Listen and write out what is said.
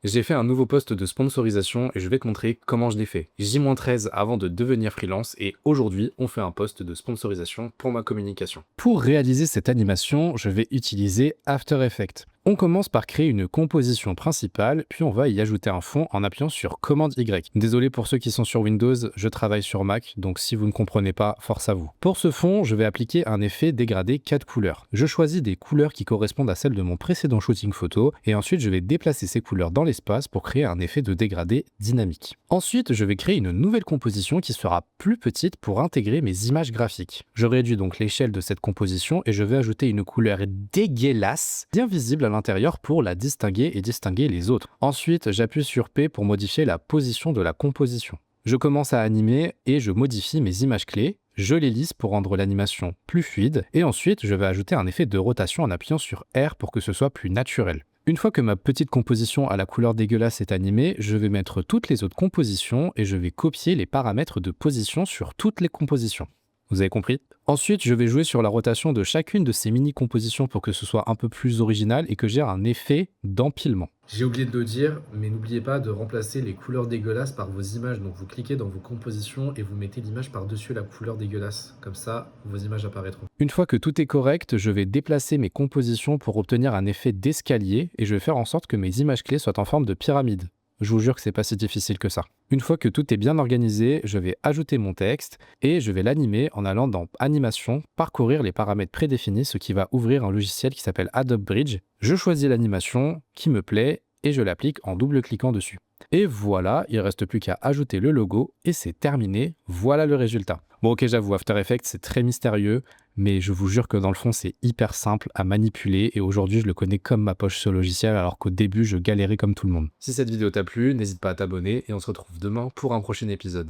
J'ai fait un nouveau post de sponsorisation et je vais te montrer comment je l'ai fait. J-13 avant de devenir freelance et aujourd'hui, on fait un post de sponsorisation pour ma communication. Pour réaliser cette animation, je vais utiliser After Effects. On commence par créer une composition principale, puis on va y ajouter un fond en appuyant sur commande Y. Désolé pour ceux qui sont sur Windows, je travaille sur Mac, donc si vous ne comprenez pas, force à vous. Pour ce fond, je vais appliquer un effet dégradé 4 couleurs. Je choisis des couleurs qui correspondent à celles de mon précédent shooting photo, et ensuite je vais déplacer ces couleurs dans l'espace pour créer un effet de dégradé dynamique. Ensuite, je vais créer une nouvelle composition qui sera plus petite pour intégrer mes images graphiques. Je réduis donc l'échelle de cette composition et je vais ajouter une couleur dégueulasse, bien visible à l'intérieur pour la distinguer et distinguer les autres. Ensuite, j'appuie sur P pour modifier la position de la composition. Je commence à animer et je modifie mes images clés. Je les lisse pour rendre l'animation plus fluide et ensuite je vais ajouter un effet de rotation en appuyant sur R pour que ce soit plus naturel. Une fois que ma petite composition à la couleur dégueulasse est animée, je vais mettre toutes les autres compositions et je vais copier les paramètres de position sur toutes les compositions. Vous avez compris? Ensuite, je vais jouer sur la rotation de chacune de ces mini-compositions pour que ce soit un peu plus original et que j'ai un effet d'empilement. J'ai oublié de le dire, mais n'oubliez pas de remplacer les couleurs dégueulasses par vos images. Donc vous cliquez dans vos compositions et vous mettez l'image par-dessus la couleur dégueulasse. Comme ça, vos images apparaîtront. Une fois que tout est correct, je vais déplacer mes compositions pour obtenir un effet d'escalier et je vais faire en sorte que mes images clés soient en forme de pyramide. Je vous jure que c'est pas si difficile que ça. Une fois que tout est bien organisé, je vais ajouter mon texte et je vais l'animer en allant dans Animation, parcourir les paramètres prédéfinis, ce qui va ouvrir un logiciel qui s'appelle Adobe Bridge. Je choisis l'animation qui me plaît et je l'applique en double-cliquant dessus. Et voilà, il ne reste plus qu'à ajouter le logo et c'est terminé. Voilà le résultat. Bon ok, j'avoue, After Effects c'est très mystérieux, mais je vous jure que dans le fond c'est hyper simple à manipuler et aujourd'hui je le connais comme ma poche ce logiciel alors qu'au début je galérais comme tout le monde. Si cette vidéo t'a plu, n'hésite pas à t'abonner et on se retrouve demain pour un prochain épisode.